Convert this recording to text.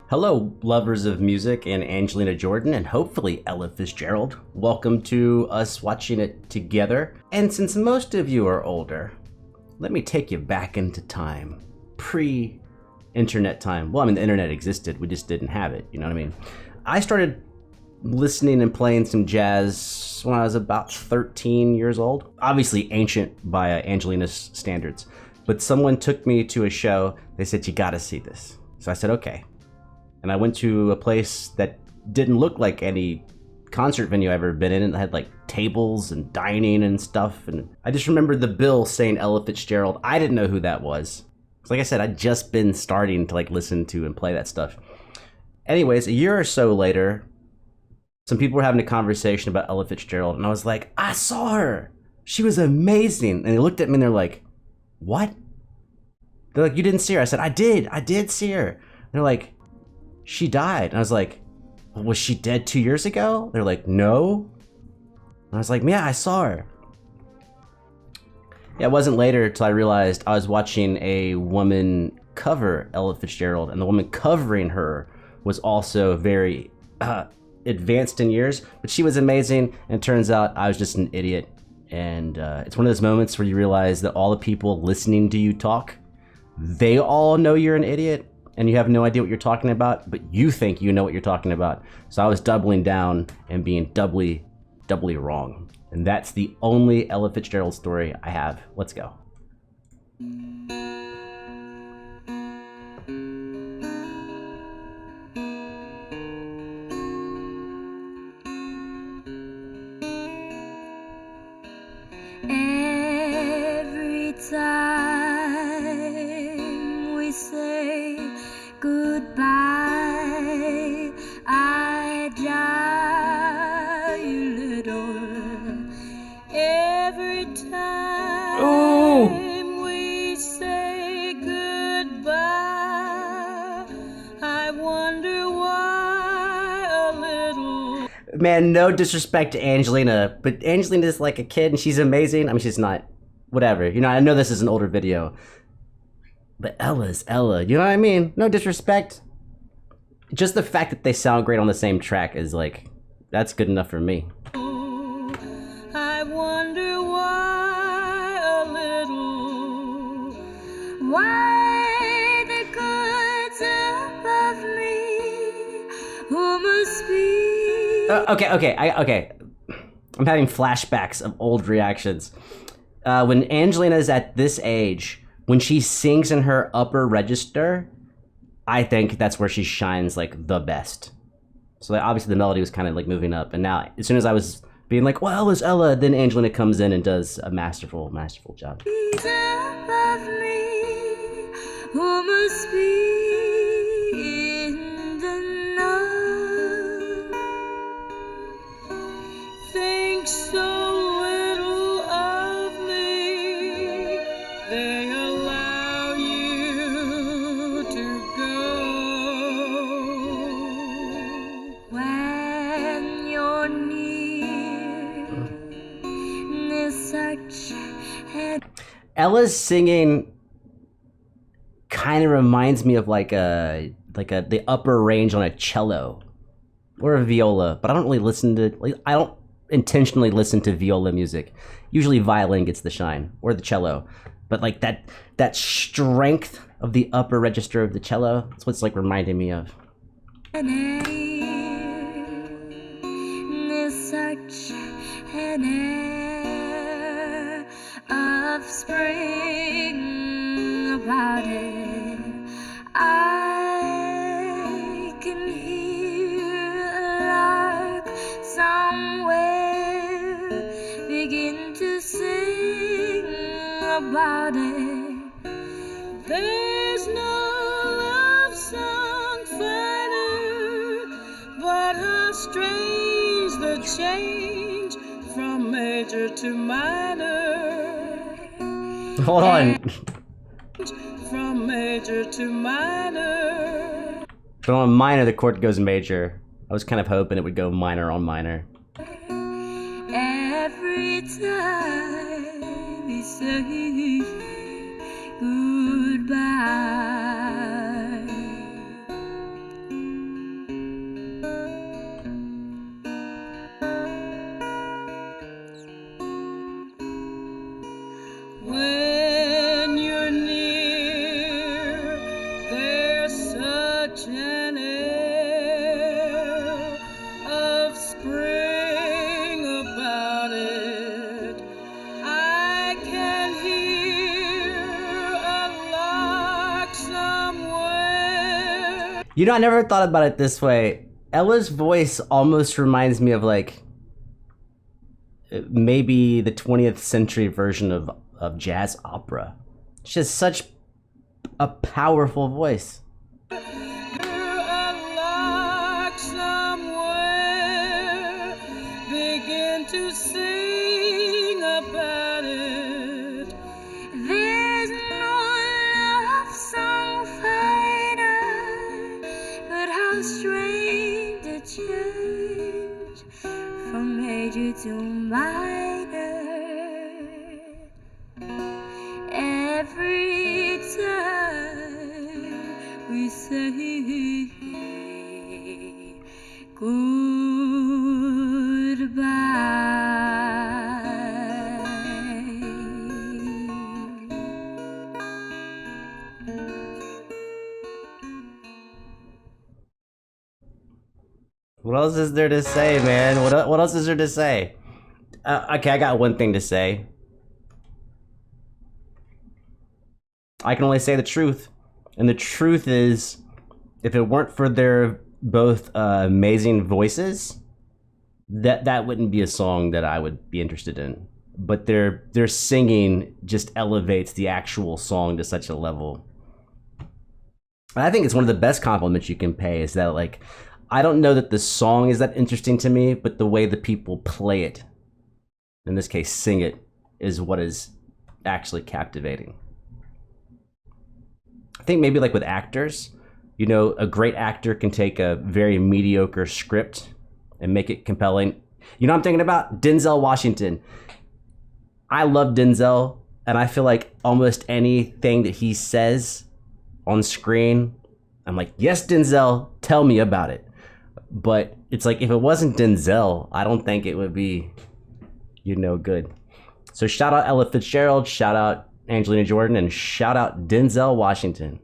Hello, lovers of music and Angelina Jordan, and hopefully Ella Fitzgerald. Welcome to us watching it together. And since most of you are older, let me take you back into time. Pre-internet time. Well, I mean, the internet existed, we just didn't have it, you know what I mean? I started listening and playing some jazz when I was about 13 years old. Obviously ancient by Angelina's standards. But someone took me to a show, they said, you gotta see this. So I said, okay. And I went to a place that didn't look like any concert venue I've ever been in. It had like tables and dining and stuff. And I just remember the bill saying Ella Fitzgerald. I didn't know who that was. So like I said, I'd just been starting to like listen to and play that stuff. Anyways, a year or so later, some people were having a conversation about Ella Fitzgerald. And I was like, I saw her. She was amazing. And they looked at me and they're like, what? They're like, you didn't see her. I said, I did see her. And they're like, she died. And I was like, well, was she dead 2 years ago? They're like, no. And I was like, yeah, I saw her. Yeah, it wasn't later until I realized I was watching a woman cover Ella Fitzgerald, and the woman covering her was also very advanced in years, but she was amazing, and it turns out I was just an idiot. And it's one of those moments where you realize that all the people listening to you talk, they all know you're an idiot, and you have no idea what you're talking about, but you think you know what you're talking about. So I was doubling down and being doubly wrong. And that's the only Ella Fitzgerald story I have. Let's go. Every time we say goodbye, I die a little. Every time we say goodbye, I wonder why a little. Man, no disrespect to Angelina, but Angelina's like a kid and she's amazing. I mean, she's not, whatever. You know, I know this is an older video, but Ella's Ella, you know what I mean? No disrespect. Just the fact that they sound great on the same track is like, that's good enough for me. I wonder why a little. Why the gods above me who must be. Okay. I'm having flashbacks of old reactions. When Angelina's at this age, when she sings in her upper register, I think that's where she shines like the best. So like, obviously the melody was kind of like moving up, and now as soon as I was being like, well, Ella's Ella, then Angelina comes in and does a masterful job. He's above me who must be in the know. Think so little of me, they allow you to go. When you're near, there's such an. Ella's singing kind of reminds me of like the upper range on a cello or a viola, but I don't really listen to, like, I don't intentionally listen to viola music. Usually violin gets the shine, or the cello, but like that strength of the upper register of the cello, that's what's like reminding me of. There's such an air of spring about it. I can hear a lark somewhere begin to sing about it. There's no love song finer, but how strange the change from major to minor. Hold on. From major to minor. But on minor, the chord goes major. I was kind of hoping it would go minor on minor. Every time we say goodbye. an air of spring about it. I can hear a lark somewhere. You know, I never thought about it this way. Ella's voice almost reminds me of like maybe the 20th century version of jazz opera. She has such a powerful voice. A lark somewhere begin to sing about it. There's no love song finer, but how strange the change from major to minor. Every time we say What else is there to say, man? What else is there to say? Okay, I got one thing to say. I can only say the truth. And the truth is, if it weren't for their both amazing voices, that wouldn't be a song that I would be interested in. But their singing just elevates the actual song to such a level. And I think it's one of the best compliments you can pay is that, like, I don't know that the song is that interesting to me, but the way the people play it, in this case sing it, is what is actually captivating. I think maybe like with actors, you know, a great actor can take a very mediocre script and make it compelling. You know what I'm thinking about? Denzel Washington. I love Denzel, and I feel like almost anything that he says on screen, I'm like, yes, Denzel, tell me about it. But it's like, if it wasn't Denzel, I don't think it would be, you know, good. So shout out Ella Fitzgerald, shout out Angelina Jordan, and shout out Denzel Washington.